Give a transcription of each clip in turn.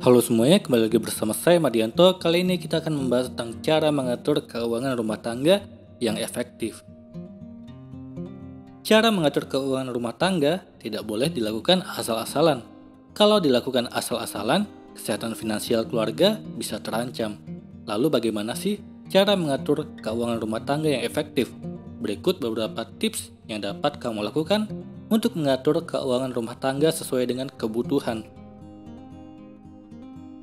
Halo semuanya, kembali lagi bersama saya Madianto. Kali ini kita akan membahas tentang cara mengatur keuangan rumah tangga yang efektif. Cara mengatur keuangan rumah tangga tidak boleh dilakukan asal-asalan. Kalau dilakukan asal-asalan, kesehatan finansial keluarga bisa terancam. Lalu bagaimana sih cara mengatur keuangan rumah tangga yang efektif? Berikut beberapa tips yang dapat kamu lakukan untuk mengatur keuangan rumah tangga sesuai dengan kebutuhan.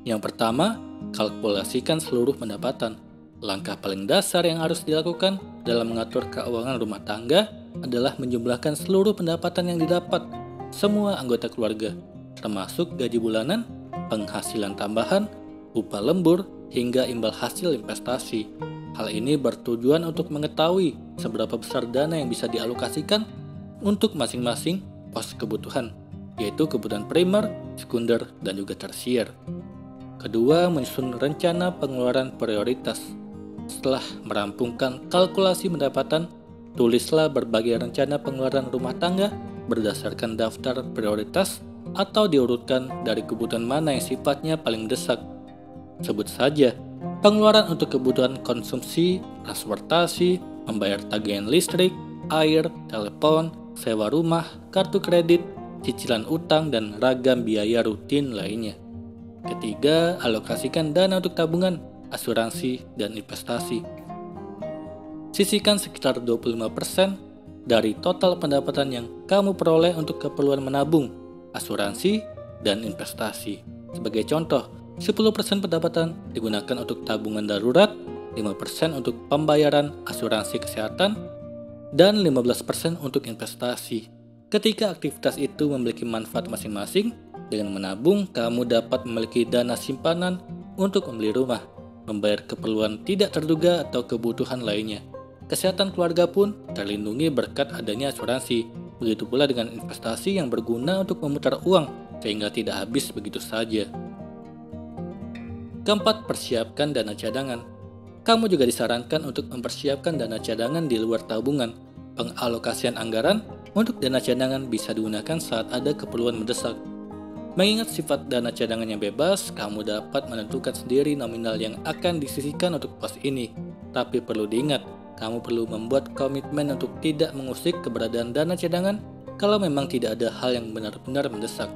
Yang pertama, kalkulasikan seluruh pendapatan. Langkah paling dasar yang harus dilakukan dalam mengatur keuangan rumah tangga adalah menjumlahkan seluruh pendapatan yang didapat semua anggota keluarga, termasuk gaji bulanan, penghasilan tambahan, upah lembur, hingga imbal hasil investasi. Hal ini bertujuan untuk mengetahui seberapa besar dana yang bisa dialokasikan untuk masing-masing pos kebutuhan, yaitu kebutuhan primer, sekunder, dan juga tersier. Kedua, menyusun rencana pengeluaran prioritas. Setelah merampungkan kalkulasi pendapatan, tulislah berbagai rencana pengeluaran rumah tangga berdasarkan daftar prioritas atau diurutkan dari kebutuhan mana yang sifatnya paling mendesak. Sebut saja, pengeluaran untuk kebutuhan konsumsi, transportasi, membayar tagihan listrik, air, telepon, sewa rumah, kartu kredit, cicilan utang, dan ragam biaya rutin lainnya. Ketiga, alokasikan dana untuk tabungan, asuransi, dan investasi. Sisihkan sekitar 25% dari total pendapatan yang kamu peroleh untuk keperluan menabung, asuransi, dan investasi. Sebagai contoh, 10% pendapatan digunakan untuk tabungan darurat, 5% untuk pembayaran asuransi kesehatan, dan 15% untuk investasi. Ketika aktivitas itu memiliki manfaat masing-masing, dengan menabung, kamu dapat memiliki dana simpanan untuk membeli rumah, membayar keperluan tidak terduga atau kebutuhan lainnya. Kesehatan keluarga pun terlindungi berkat adanya asuransi. Begitu pula dengan investasi yang berguna untuk memutar uang, sehingga tidak habis begitu saja. Keempat, persiapkan dana cadangan. Kamu juga disarankan untuk mempersiapkan dana cadangan di luar tabungan. Pengalokasian anggaran untuk dana cadangan bisa digunakan saat ada keperluan mendesak. Mengingat sifat dana cadangan yang bebas, kamu dapat menentukan sendiri nominal yang akan disisihkan untuk pos ini. Tapi perlu diingat, kamu perlu membuat komitmen untuk tidak mengusik keberadaan dana cadangan kalau memang tidak ada hal yang benar-benar mendesak.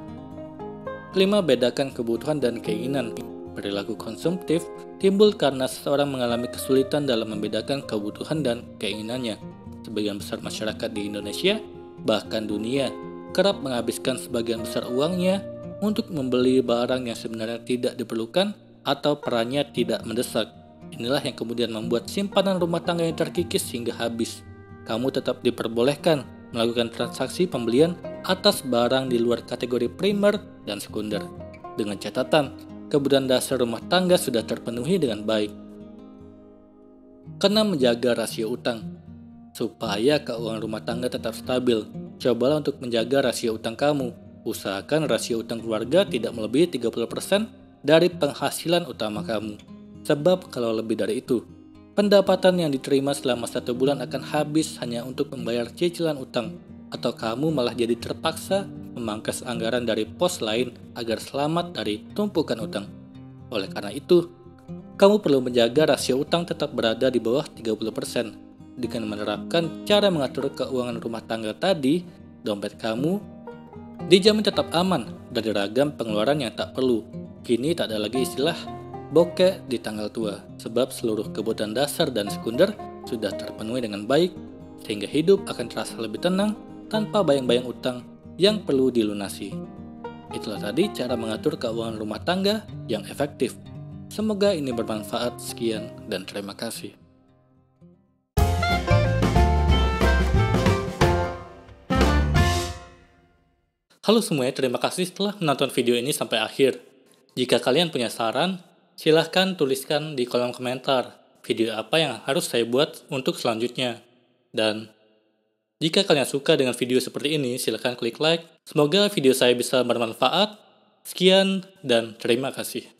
Kelima, bedakan kebutuhan dan keinginan. Perilaku konsumtif timbul karena seseorang mengalami kesulitan dalam membedakan kebutuhan dan keinginannya. Sebagian besar masyarakat di Indonesia, bahkan dunia, kerap menghabiskan sebagian besar uangnya untuk membeli barang yang sebenarnya tidak diperlukan atau perannya tidak mendesak. Inilah yang kemudian membuat simpanan rumah tangga yang terkikis hingga habis. Kamu tetap diperbolehkan melakukan transaksi pembelian atas barang di luar kategori primer dan sekunder. Dengan catatan, kebutuhan dasar rumah tangga sudah terpenuhi dengan baik. Keenam, menjaga rasio utang. Supaya keuangan rumah tangga tetap stabil, cobalah untuk menjaga rasio utang kamu. Usahakan rasio utang keluarga tidak melebihi 30% dari penghasilan utama kamu. Sebab kalau lebih dari itu, pendapatan yang diterima selama 1 bulan akan habis hanya untuk membayar cicilan utang, atau kamu malah jadi terpaksa memangkas anggaran dari pos lain agar selamat dari tumpukan utang. Oleh karena itu, kamu perlu menjaga rasio utang tetap berada di bawah 30%. Dengan menerapkan cara mengatur keuangan rumah tangga tadi, dompet kamu dijamin tetap aman dari ragam pengeluaran yang tak perlu. Kini tak ada lagi istilah bokeh di tanggal tua, sebab seluruh kebutuhan dasar dan sekunder sudah terpenuhi dengan baik, sehingga hidup akan terasa lebih tenang tanpa bayang-bayang utang yang perlu dilunasi. Itulah tadi cara mengatur keuangan rumah tangga yang efektif. Semoga ini bermanfaat. Sekian dan terima kasih. Halo semuanya, terima kasih telah menonton video ini sampai akhir. Jika kalian punya saran, silahkan tuliskan di kolom komentar video apa yang harus saya buat untuk selanjutnya. Dan jika kalian suka dengan video seperti ini, silahkan klik like. Semoga video saya bisa bermanfaat. Sekian dan terima kasih.